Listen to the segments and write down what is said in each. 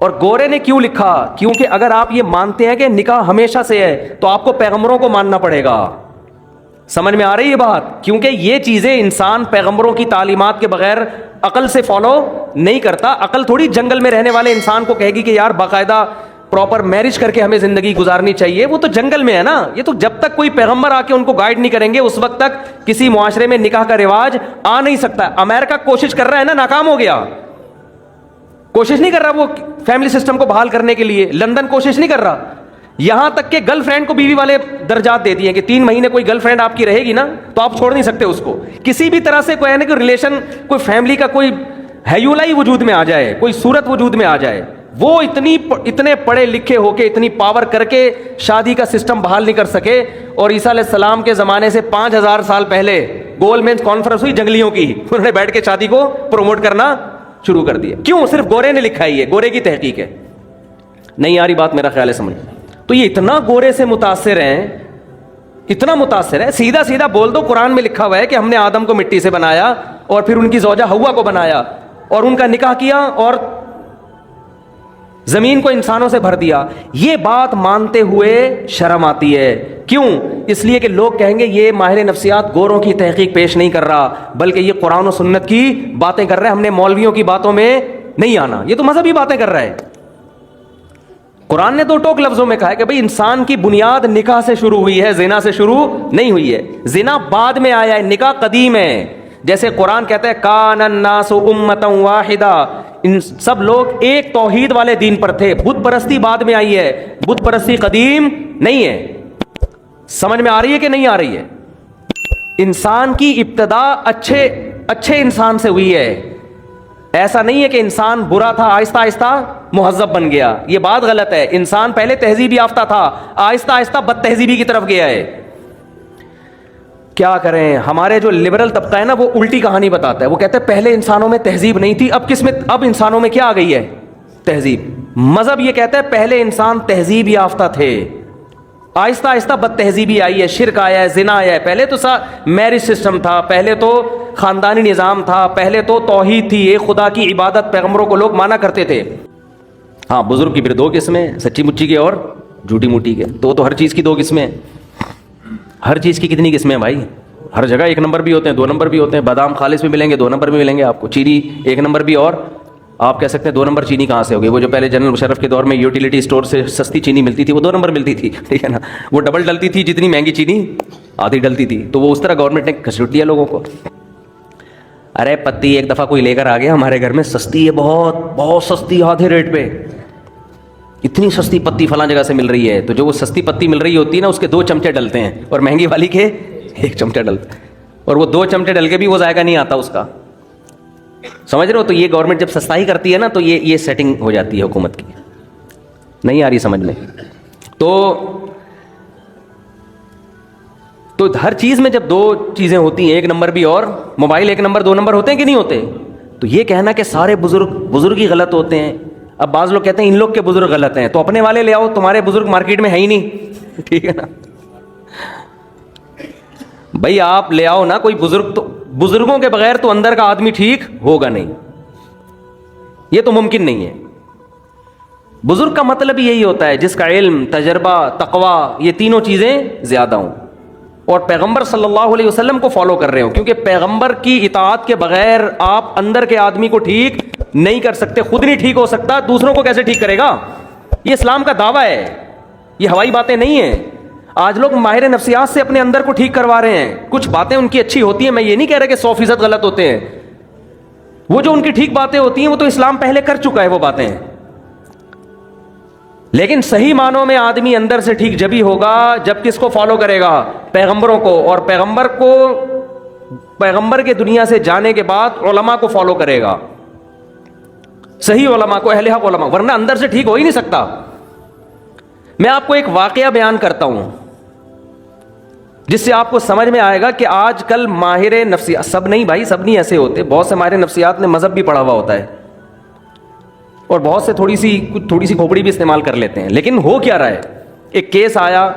اور گورے نے کیوں لکھا؟ کیونکہ اگر آپ یہ مانتے ہیں کہ نکاح ہمیشہ سے ہے تو آپ کو پیغمبروں کو ماننا پڑے گا. سمجھ میں آ رہی ہے بات؟ کیونکہ یہ چیزیں انسان پیغمبروں کی تعلیمات کے بغیر عقل سے فالو نہیں کرتا. عقل تھوڑی جنگل میں رہنے والے انسان کو کہے گی کہ یار باقاعدہ پراپر میرج کر کے ہمیں زندگی گزارنی چاہیے. وہ تو جنگل میں ہے نا. یہ تو جب تک کوئی پیغمبر آ کے ان کو گائیڈ نہیں کریں گے اس وقت تک کسی معاشرے میں نکاح کا رواج آ نہیں سکتا. امریکہ کوشش کر رہا ہے نا, ناکام ہو گیا. کوشش نہیں کر رہا وہ فیملی سسٹم کو بحال کرنے کے لیے. لندن کوشش نہیں کر رہا. یہاں تک کہ گرل فرینڈ کو بیوی والے درجات دے دیے کہ 3 مہینے کوئی گرل فرینڈ آپ کی رہے گی نا تو آپ چھوڑ نہیں سکتے اس کو. کسی بھی طرح سے کوئی کوئی ریلیشن, کوئی فیملی کا کوئی ہیولا ہی وجود میں آ جائے, کوئی صورت وجود میں آ جائے, وہ اتنے پڑھے لکھے ہو کے اتنی پاور کر کے شادی کا سسٹم بحال نہیں کر سکے. اور عیسیٰ علیہ السلام کے زمانے سے 5000 سال پہلے گول مینس کانفرنس ہوئی جنگلیوں کی, انہوں نے بیٹھ کے شادی کو پروموٹ کرنا شروع کر دیا. کیوں؟ صرف گورے نے لکھا ہی ہے, گورے کی تحقیق ہے. نہیں آ رہی بات میرا خیال ہے سمجھ. تو یہ اتنا گورے سے متاثر ہیں, اتنا متاثر ہے. سیدھا سیدھا بول دو, قرآن میں لکھا ہوا ہے کہ ہم نے آدم کو مٹی سے بنایا اور پھر ان کی زوجہ حوا کو بنایا اور ان کا نکاح کیا اور زمین کو انسانوں سے بھر دیا. یہ بات مانتے ہوئے شرم آتی ہے. کیوں؟ اس لیے کہ لوگ کہیں گے یہ ماہر نفسیات گوروں کی تحقیق پیش نہیں کر رہا بلکہ یہ قرآن و سنت کی باتیں کر رہا ہے, ہم نے مولویوں کی باتوں میں نہیں آنا. یہ تو مذہبی باتیں کر رہا ہے. قرآن نے 2 ٹوک لفظوں میں کہا ہے کہ بھئی انسان کی بنیاد نکاح سے شروع ہوئی ہے, زنا سے شروع نہیں ہوئی ہے. زنا بعد میں آیا ہے, نکاح قدیم ہے. جیسے قرآن کہتا ہے کان الناس امۃ واحدہ, ان سب لوگ ایک توحید والے دین پر تھے. بت پرستی بعد میں آئی ہے, بت پرستی قدیم نہیں ہے. سمجھ میں آ رہی ہے کہ نہیں آ رہی ہے؟ انسان کی ابتدا اچھے انسان سے ہوئی ہے. ایسا نہیں ہے کہ انسان برا تھا آہستہ آہستہ مہذب بن گیا. یہ بات غلط ہے. انسان پہلے تہذیب یافتہ تھا, آہستہ آہستہ بد تہذیبی کی طرف گیا ہے. کیا کریں, ہمارے جو لبرل طبقہ ہے نا وہ الٹی کہانی بتاتا ہے. وہ کہتے ہیں پہلے انسانوں میں تہذیب نہیں تھی, اب انسانوں میں کیا آ گئی ہے؟ تہذیب. مذہب یہ کہتا ہے پہلے انسان تہذیب یافتہ تھے, آہستہ آہستہ بد تہذیبی آئی ہے, شرک آیا ہے, زنا آیا ہے. پہلے تو میرج سسٹم تھا, پہلے تو خاندانی نظام تھا, پہلے تو توحید تھی, ایک خدا کی عبادت پیغمبروں کو لوگ مانا کرتے تھے. ہاں بزرگ کی پھر 2 قسمیں, سچی مچی کے اور جھوٹی موٹی کے. تو ہر چیز کی 2 قسمیں. ہر چیز کی کتنی قسمیں بھائی؟ ہر جگہ 1 نمبر بھی ہوتے ہیں, 2 نمبر بھی ہوتے ہیں. بادام خالص بھی ملیں گے, 2 نمبر بھی ملیں گے آپ کو. چینی 1 نمبر بھی, اور آپ کہہ سکتے ہیں 2 نمبر چینی کہاں سے ہوگی؟ وہ جو پہلے جنرل مشرف کے دور میں یوٹیلیٹی اسٹور سے سستی چینی ملتی تھی وہ 2 نمبر ملتی تھی, ٹھیک ہے نا. وہ ڈبل ڈلتی تھی, جتنی مہنگی چینی آدھی ڈلتی تھی. تو وہ اس طرح گورنمنٹ نے گھسیٹ لیا لوگوں کو. ارے پتی ایک دفعہ کوئی لے کر آ گیا ہمارے گھر میں, سستی ہے, بہت سستی, آدھے ریٹ پہ. اتنی سستی پتی فلاں جگہ سے مل رہی ہے. تو جو وہ سستی پتی مل رہی ہوتی ہے نا اس کے 2 چمچے ڈلتے ہیں اور مہنگی والی کے 1 چمچہ ڈلتا ہے. اور وہ 2 چمچے ڈل کے بھی وہ ذائقہ نہیں آتا اس کا. سمجھ رہے ہو؟ تو یہ گورنمنٹ جب سستائی کرتی ہے نا تو یہ سیٹنگ ہو جاتی ہے حکومت کی. نہیں آ رہی سمجھ میں؟ تو ہر چیز میں جب 2 چیزیں ہوتی ہیں, 1 نمبر بھی اور موبائل 1 نمبر 2 نمبر ہوتے ہیں کہ نہیں ہوتے؟ تو یہ کہنا کہ سارے بزرگ ہی غلط ہوتے ہیں. اب بعض لوگ کہتے ہیں ان لوگ کے بزرگ غلط ہیں, تو اپنے والے لے آؤ, تمہارے بزرگ مارکیٹ میں ہے ہی نہیں, ٹھیک ہے نا. بھائی آپ لے آؤ نا کوئی بزرگ, تو بزرگوں کے بغیر تو اندر کا آدمی ٹھیک ہوگا نہیں, یہ تو ممکن نہیں ہے. بزرگ کا مطلب یہی ہوتا ہے جس کا علم, تجربہ, تقوی, یہ تینوں چیزیں زیادہ ہوں اور پیغمبر صلی اللہ علیہ وسلم کو فالو کر رہے ہوں. کیونکہ پیغمبر کی اطاعت کے بغیر آپ اندر کے آدمی کو ٹھیک نہیں کر سکتے. خود نہیں ٹھیک ہو سکتا, دوسروں کو کیسے ٹھیک کرے گا؟ یہ اسلام کا دعویٰ ہے, یہ ہوائی باتیں نہیں ہیں. آج لوگ ماہر نفسیات سے اپنے اندر کو ٹھیک کروا رہے ہیں. کچھ باتیں ان کی اچھی ہوتی ہیں, میں یہ نہیں کہہ رہا کہ 100% غلط ہوتے ہیں. وہ جو ان کی ٹھیک باتیں ہوتی ہیں وہ تو اسلام پہلے کر چکا ہے وہ باتیں. لیکن صحیح معنوں میں آدمی اندر سے ٹھیک جبھی ہوگا جب کس کو فالو کرے گا؟ پیغمبروں کو. اور پیغمبر کے دنیا سے جانے کے بعد علماء کو فالو کرے گا, صحیح علماء کو, اہل حق علماء, ورنہ اندر سے ٹھیک ہو ہی نہیں سکتا. میں آپ کو ایک واقعہ بیان کرتا ہوں جس سے آپ کو سمجھ میں آئے گا کہ آج کل ماہر نفسیات, سب نہیں بھائی, سب نہیں ایسے ہوتے. بہت سے ماہر نفسیات نے مذہب بھی پڑھا ہوا ہوتا ہے اور بہت سے تھوڑی سی کھوپڑی بھی استعمال کر لیتے ہیں. لیکن ہو کیا رہا ہے؟ ایک کیس آیا,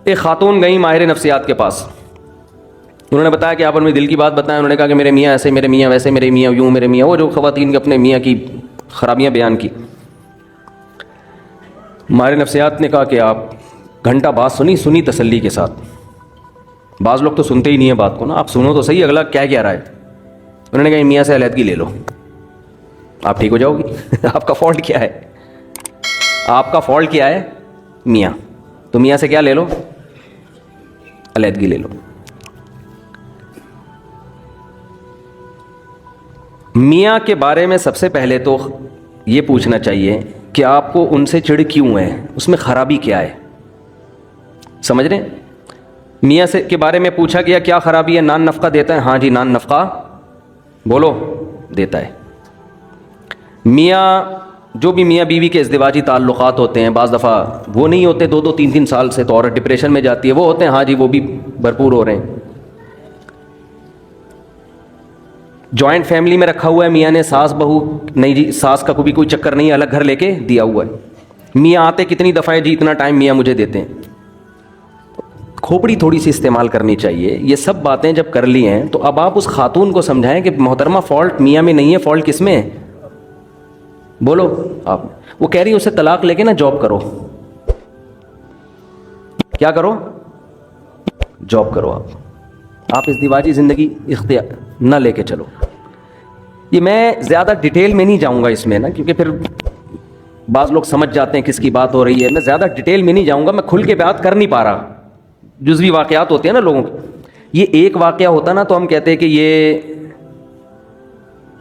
ایک خاتون گئی ماہر نفسیات کے پاس. انہوں نے بتایا کہ آپ اپنے دل کی بات بتائیں. انہوں نے کہا کہ میرے میاں ایسے, میرے میاں ویسے, میرے میاں یوں, میرے میاں وہ, جو خواتین کے اپنے میاں کی خرابیاں بیان کی. ماہر نفسیات نے کہا کہ آپ گھنٹہ بات سنی تسلی کے ساتھ. بعض لوگ تو سنتے ہی نہیں ہیں بات کو نا, آپ سنو تو صحیح اگلا کیا کہہ رہا ہے. انہوں نے کہا میاں سے علیحدگی لے لو, آپ ٹھیک ہو جاؤ گی. آپ کا فالٹ کیا ہے؟ آپ کا فالٹ کیا ہے؟ میاں. تو میاں سے کیا لے لو؟ علیحدگی لے لو. میاں کے بارے میں سب سے پہلے تو یہ پوچھنا چاہیے کہ آپ کو ان سے چڑ کیوں ہے, اس میں خرابی کیا ہے. سمجھ رہے ہیں؟ میاں سے کے بارے میں پوچھا گیا کیا خرابی ہے؟ نان نفقہ دیتا ہے؟ ہاں جی نان نفقہ بولو دیتا ہے. میاں جو بھی میاں بیوی کے ازدواجی تعلقات ہوتے ہیں بعض دفعہ وہ نہیں ہوتے 2-3 سال سے, تو عورت ڈپریشن میں جاتی ہے, وہ ہوتے ہیں ہاں جی وہ بھی بھرپور ہو رہے ہیں. جوائنٹ فیملی میں رکھا ہوا ہے میاں نے, ساس بہو نہیں جی, ساس کا کوئی چکر نہیں, الگ گھر لے کے دیا ہوا ہے. میاں آتے کتنی دفعہ ہے جی اتنا ٹائم میاں مجھے دیتے ہیں. کھوپڑی تھوڑی سی استعمال کرنی چاہیے. یہ سب باتیں جب کر لی ہیں تو اب آپ اس خاتون کو سمجھائیں کہ محترمہ فالٹ میاں میں نہیں ہے, فالٹ کس میں ہے؟ بولو آپ. وہ کہہ رہی ہے اسے طلاق لے کے نا جاب کرو. کیا کرو؟ جاب کرو. آپ ازدواجی زندگی اختیار نہ لے کے چلو. یہ میں زیادہ ڈیٹیل میں نہیں جاؤں گا اس میں نا, کیونکہ پھر بعض لوگ سمجھ جاتے ہیں کس کی بات ہو رہی ہے. میں زیادہ ڈیٹیل میں نہیں جاؤں گا, میں کھل کے بات کر نہیں پا رہا. جزوی واقعات ہوتے ہیں نا لوگوں کے, یہ ایک واقعہ ہوتا نا تو ہم کہتے ہیں کہ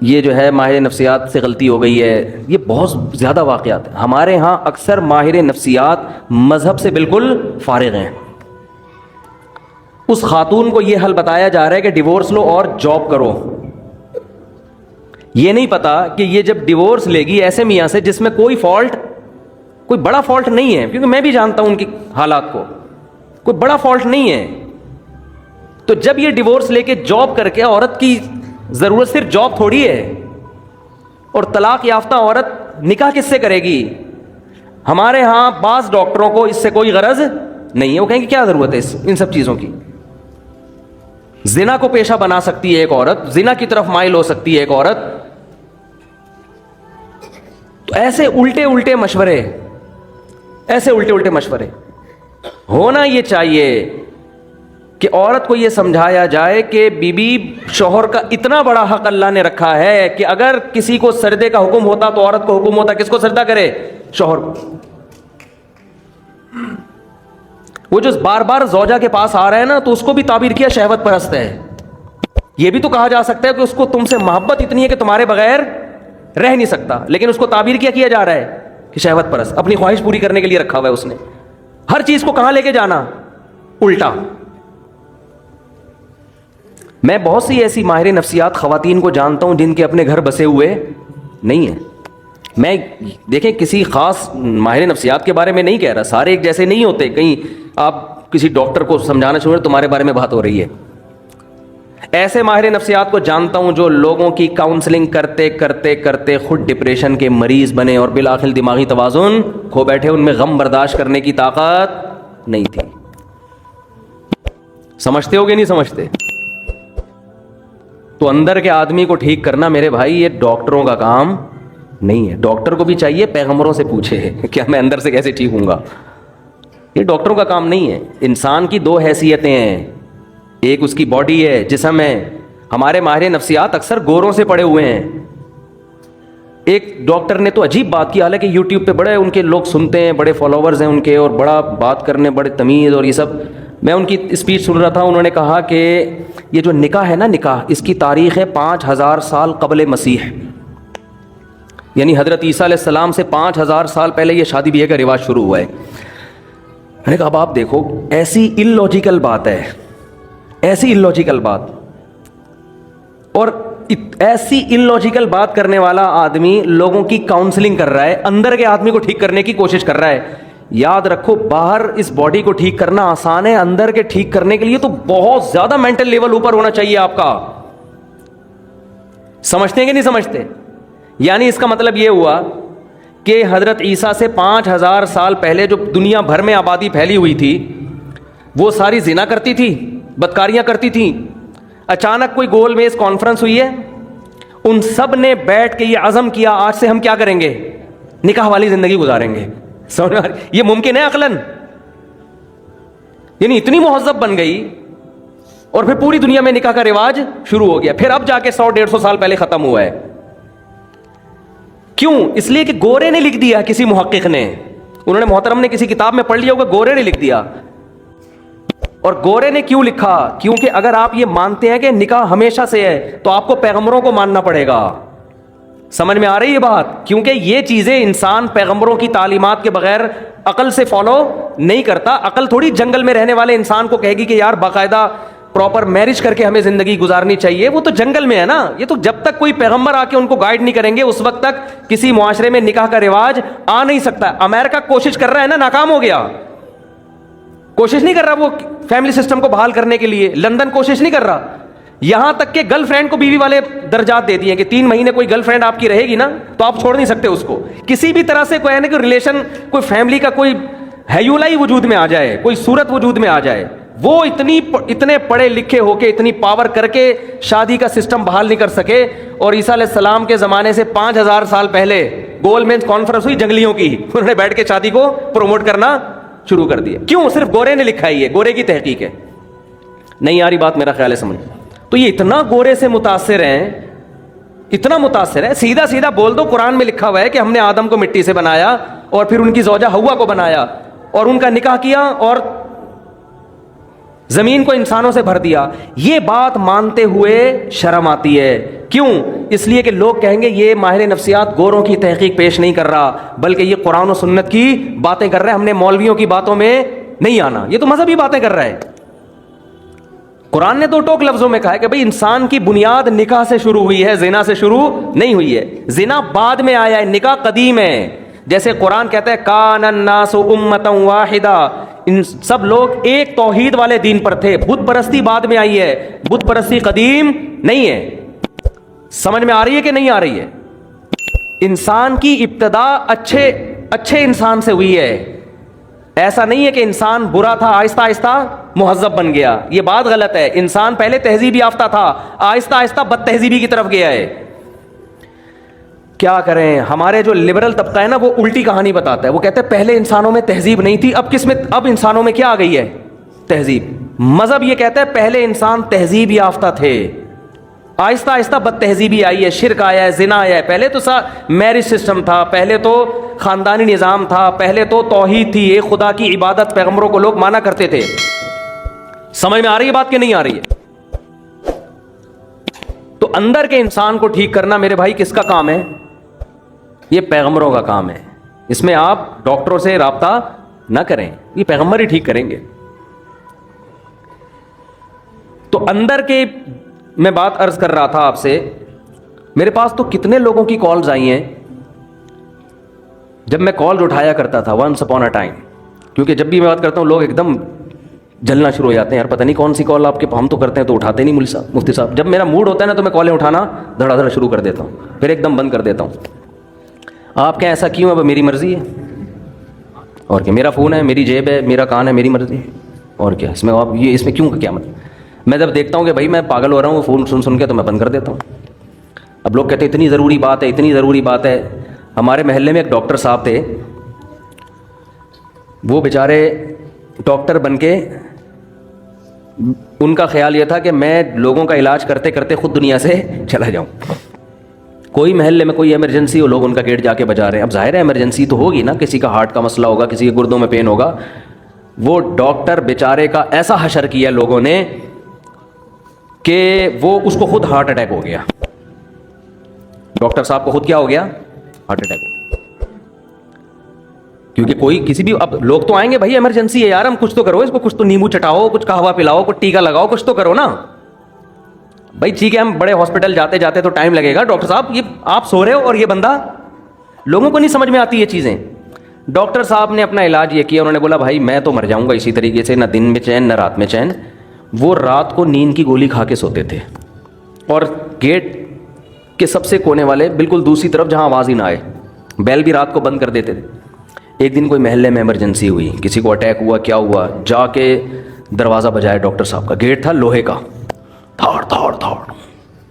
یہ جو ہے ماہر نفسیات سے غلطی ہو گئی ہے. یہ بہت زیادہ واقعات ہیں ہمارے ہاں. اکثر ماہر نفسیات مذہب سے بالکل فارغ ہیں. اس خاتون کو یہ حل بتایا جا رہا ہے کہ ڈیورس لو اور جاب کرو. یہ نہیں پتا کہ یہ جب ڈیورس لے گی ایسے میاں سے جس میں کوئی بڑا فالٹ نہیں ہے, کیونکہ میں بھی جانتا ہوں ان کی حالات کو, کوئی بڑا فالٹ نہیں ہے. تو جب یہ ڈیورس لے کے جاب کر کے, عورت کی ضرورت صرف جاب تھوڑی ہے, اور طلاق یافتہ عورت نکاح کس سے کرے گی؟ ہمارے ہاں بعض ڈاکٹروں کو اس سے کوئی غرض نہیں ہے. وہ کہیں گے کیا ضرورت ہے ان سب چیزوں کی. زنا کو پیشہ بنا سکتی ہے ایک عورت, زنا کی طرف مائل ہو سکتی ہے ایک عورت. تو ایسے الٹے مشورے ہونا یہ چاہیے کہ عورت کو یہ سمجھایا جائے کہ بی بی شوہر کا اتنا بڑا حق اللہ نے رکھا ہے کہ اگر کسی کو سجدے کا حکم ہوتا تو عورت کو حکم ہوتا کس کو سجدہ کرے؟ شوہر کو. وہ جو بار بار زوجہ کے پاس آ رہا ہے نا, تو اس کو بھی تعبیر کیا شہوت پرست ہے. یہ بھی تو کہا جا سکتا ہے کہ اس کو تم سے محبت اتنی ہے کہ تمہارے بغیر رہ نہیں سکتا, لیکن اس کو تعبیر کیا جا رہا ہے کہ شہوت پرست, اپنی خواہش پوری کرنے کے لیے رکھا ہوا ہے اس نے. ہر چیز کو کہاں لے کے جانا؟ الٹا. میں بہت سی ایسی ماہر نفسیات خواتین کو جانتا ہوں جن کے اپنے گھر بسے ہوئے نہیں ہیں. میں دیکھیں کسی خاص ماہر نفسیات کے بارے میں نہیں کہہ رہا, سارے ایک جیسے نہیں ہوتے. کہیں آپ کسی ڈاکٹر کو سمجھانا چاہیے تمہارے بارے میں بات ہو رہی ہے. ایسے ماہر نفسیات کو جانتا ہوں جو لوگوں کی کاؤنسلنگ کرتے کرتے کرتے خود ڈپریشن کے مریض بنے اور بالآخر دماغی توازن کھو بیٹھے. ان میں غم برداشت کرنے کی طاقت نہیں تھی. سمجھتے ہو گے نہیں سمجھتے؟ تو اندر کے آدمی کو ٹھیک کرنا میرے بھائی یہ ڈاکٹروں کا کام نہیں ہے. ڈاکٹر کو بھی چاہیے پیغمبروں سے پوچھے کیا میں اندر سے کیسے ٹھیک ہوں گا. یہ ڈاکٹروں کا کام نہیں ہے. انسان کی دو حیثیتیں ہیں, ایک اس کی باڈی ہے, جسم ہے. ہمارے ماہر نفسیات اکثر گوروں سے پڑے ہوئے ہیں. ایک ڈاکٹر نے تو عجیب بات کی, حالانکہ یوٹیوب پہ بڑے ان کے لوگ سنتے ہیں, بڑے فالوورز ہیں ان کے, اور بڑا بات کرنے, بڑے تمیز اور یہ سب. میں ان کی اسپیچ سن رہا تھا, انہوں نے کہا کہ یہ جو نکاح ہے نا, نکاح اس کی تاریخ ہے 5000 سال قبل مسیح, یعنی حضرت عیسیٰ علیہ السلام سے 5000 سال پہلے یہ شادی بیاہ کا رواج شروع ہوا ہے. میں نے کہا اب آپ دیکھو ایسی ان لاجیکل بات ہے, ایسی ان لاجیکل بات, اور ایسی ان لاجیکل بات کرنے والا آدمی لوگوں کی کاؤنسلنگ کر رہا ہے, اندر کے آدمی کو ٹھیک کرنے کی کوشش کر رہا ہے. یاد رکھو باہر اس باڈی کو ٹھیک کرنا آسان ہے, اندر کے ٹھیک کرنے کے لیے تو بہت زیادہ مینٹل لیول اوپر ہونا چاہیے آپ کا. سمجھتے ہیں کہ نہیں سمجھتے؟ یعنی اس کا مطلب یہ ہوا کہ حضرت عیسیٰ سے 5000 سال پہلے جو دنیا بھر میں آبادی پھیلی ہوئی تھی وہ ساری زنا کرتی تھی, بدکاریاں کرتی تھی. اچانک کوئی گول میز کانفرنس ہوئی ہے, ان سب نے بیٹھ کے یہ عزم کیا آج سے ہم کیا کریں گے, نکاح والی زندگی گزاریں گے. سمجھ میں آ رہی؟ یہ ممکن ہے عقلاً؟ یعنی اتنی مہذب بن گئی اور پھر پوری دنیا میں نکاح کا رواج شروع ہو گیا, پھر اب جا کے 100-150 سال پہلے ختم ہوا ہے. کیوں؟ اس لیے کہ گورے نے لکھ دیا, کسی محقق نے, انہوں نے محترم نے کسی کتاب میں پڑھ لیا ہوگا, گورے نے لکھ دیا. اور گورے نے کیوں لکھا؟ کیونکہ اگر آپ یہ مانتے ہیں کہ نکاح ہمیشہ سے ہے تو آپ کو پیغمبروں کو ماننا پڑے گا. سمجھ میں آ رہی ہے بات؟ کیونکہ یہ چیزیں انسان پیغمبروں کی تعلیمات کے بغیر عقل سے فالو نہیں کرتا. عقل تھوڑی جنگل میں رہنے والے انسان کو کہے گی کہ یار باقاعدہ پراپر میرج کر کے ہمیں زندگی گزارنی چاہیے. وہ تو جنگل میں ہے نا. یہ تو جب تک کوئی پیغمبر آ کے ان کو گائیڈ نہیں کریں گے اس وقت تک کسی معاشرے میں نکاح کا رواج آ نہیں سکتا. امریکہ کوشش کر رہا ہے نا, ناکام ہو گیا. کوشش نہیں کر رہا وہ فیملی سسٹم کو بحال کرنے کے لیے. لندن کوشش نہیں کر رہا. یہاں تک کہ گرل فرینڈ کو بیوی والے درجات دے دیے کہ 3 مہینے کوئی گرل فرینڈ آپ کی رہے گی نا تو آپ چھوڑ نہیں سکتے اس کو. کسی بھی طرح سے کوئی ہے نا کہ ریلیشن, کوئی فیملی کا کوئی ہیولا ہی وجود میں آ جائے, کوئی صورت وجود میں آ جائے. وہ اتنے پڑھے لکھے ہو کے, اتنی پاور کر کے شادی کا سسٹم بحال نہیں کر سکے. اور عیسیٰ علیہ السلام کے زمانے سے 5000 سال پہلے گول مینس کانفرنس ہوئی جنگلیوں کی, انہوں نے بیٹھ کے شادی کو پروموٹ کرنا شروع کر دیا. کیوں؟ صرف گورے نے لکھا ہی ہے, گورے کی تحقیق ہے. نہیں آ رہی بات میرا خیال ہے سمجھ. تو یہ اتنا گورے سے متاثر ہیں, اتنا متاثر ہے. سیدھا سیدھا بول دو, قرآن میں لکھا ہوا ہے کہ ہم نے آدم کو مٹی سے بنایا اور پھر ان کی زوجہ حوا کو بنایا اور ان کا نکاح کیا اور زمین کو انسانوں سے بھر دیا. یہ بات مانتے ہوئے شرم آتی ہے. کیوں؟ اس لیے کہ لوگ کہیں گے یہ ماہر نفسیات گوروں کی تحقیق پیش نہیں کر رہا بلکہ یہ قرآن و سنت کی باتیں کر رہا ہے, ہم نے مولویوں کی باتوں میں نہیں آنا. یہ تو مذہبی باتیں کر رہا ہے. قرآن نے 2 ٹوک لفظوں میں کہا ہے کہ بھئی انسان کی بنیاد نکاح سے شروع ہوئی ہے, زنا سے شروع نہیں ہوئی ہے. زنا بعد میں آیا ہے, نکاح قدیم ہے. جیسے قرآن کہتا ہے کان الناس امتا واحدہ, ان سب لوگ ایک توحید والے دین پر تھے. بت پرستی بعد میں آئی ہے, بت پرستی قدیم نہیں ہے. سمجھ میں آ رہی ہے کہ نہیں آ رہی ہے؟ انسان کی ابتدا اچھے انسان سے ہوئی ہے. ایسا نہیں ہے کہ انسان برا تھا آہستہ آہستہ مہذب بن گیا. یہ بات غلط ہے. انسان پہلے تہذیب یافتہ تھا, آہستہ آہستہ بد تہذیبی کی طرف گیا ہے. کیا کریں, ہمارے جو لبرل طبقہ ہے نا وہ الٹی کہانی بتاتا ہے. وہ کہتے ہیں پہلے انسانوں میں تہذیب نہیں تھی, اب انسانوں میں کیا آ گئی ہے؟ تہذیب. مذہب یہ کہتا ہے پہلے انسان تہذیب یافتہ تھے, آہستہ آہستہ بد تہذیبی آئی ہے, شرک آیا ہے, زنا آیا ہے. پہلے تو میرج سسٹم تھا, پہلے تو خاندانی نظام تھا, پہلے تو توحید تھی, ایک خدا کی عبادت پیغمبروں کو لوگ مانا کرتے تھے. سمجھ میں آ رہی ہے بات کہ نہیں آ رہی ہے؟ تو اندر کے انسان کو ٹھیک کرنا میرے بھائی کس کا کام ہے؟ یہ پیغمبروں کا کام ہے. اس میں آپ ڈاکٹروں سے رابطہ نہ کریں, یہ پیغمبر ہی ٹھیک کریں گے. تو اندر کے میں بات عرض کر رہا تھا آپ سے, میرے پاس تو کتنے لوگوں کی کالز آئی ہیں جب میں کال اٹھایا کرتا تھا ونس اپون اے ٹائم. کیونکہ جب بھی میں بات کرتا ہوں لوگ ایک دم جلنا شروع ہو جاتے ہیں, یار پتہ نہیں کون سی کال آپ کے, ہم تو کرتے ہیں تو اٹھاتے نہیں مفتی صاحب. جب میرا موڈ ہوتا ہے نا تو میں کالیں اٹھانا دھڑا دھڑ شروع کر دیتا ہوں, پھر ایک دم بند کر دیتا ہوں. آپ کیا ایسا کیوں ہے؟ میری مرضی ہے. اور کیا, میرا فون ہے, میری جیب ہے, میرا کان ہے, میری مرضی ہے. اور کیا اس میں آپ یہ اس میں کیوں کیا مطلب؟ میں جب دیکھتا ہوں کہ بھائی میں پاگل ہو رہا ہوں فون سن کے تو میں بند کر دیتا ہوں. اب لوگ کہتے ہیں اتنی ضروری بات ہے, اتنی ضروری بات ہے. ہمارے محلے میں ایک ڈاکٹر صاحب تھے, وہ بیچارے ڈاکٹر بن کے ان کا خیال یہ تھا کہ میں لوگوں کا علاج کرتے کرتے خود دنیا سے چلا جاؤں. کوئی محلے میں کوئی ایمرجنسی ہو, لوگ ان کا گیٹ جا کے بجا رہے ہیں. اب ظاہر ہے ایمرجنسی تو ہوگی نا, کسی کا ہارٹ کا مسئلہ ہوگا, کسی کے گردوں میں پین ہوگا. وہ ڈاکٹر بیچارے کا ایسا حشر کیا لوگوں نے کہ وہ اس کو خود ہارٹ اٹیک ہو گیا. ڈاکٹر صاحب کو خود کیا ہو گیا؟ ہارٹ اٹیک ہو گیا. کیونکہ کوئی کسی بھی, اب لوگ تو آئیں گے بھائی ایمرجنسی ہے یار, ہم کچھ تو کرو اس کو, کچھ تو نیمبو چٹاؤ, کچھ قہوہ پلاؤ, کچھ ٹیکا لگاؤ, کچھ تو کرو نا بھائی. ٹھیک ہے ہم بڑے ہاسپٹل جاتے جاتے تو ٹائم لگے گا. ڈاکٹر صاحب یہ آپ سو رہے ہو اور یہ بندہ, لوگوں کو نہیں سمجھ میں آتی یہ چیزیں. ڈاکٹر صاحب نے اپنا علاج یہ کیا, انہوں نے بولا بھائی میں تو مر جاؤں گا اسی طریقے سے, نہ دن میں چین نہ رات میں چین. وہ رات کو نیند کی گولی کھا کے سوتے تھے اور گیٹ کے سب سے کونے والے بالکل دوسری طرف جہاں آواز ہی نہ آئے, بیل بھی رات کو بند کر دیتے تھے. ایک دن کوئی محلے میں ایمرجنسی ہوئی, کسی کو اٹیک ہوا, کیا ہوا, جا کے دروازہ بجایا ڈاکٹر صاحب کا. گیٹ تھا لوہے کا, تھاڑ تھاڑ تھاڑ,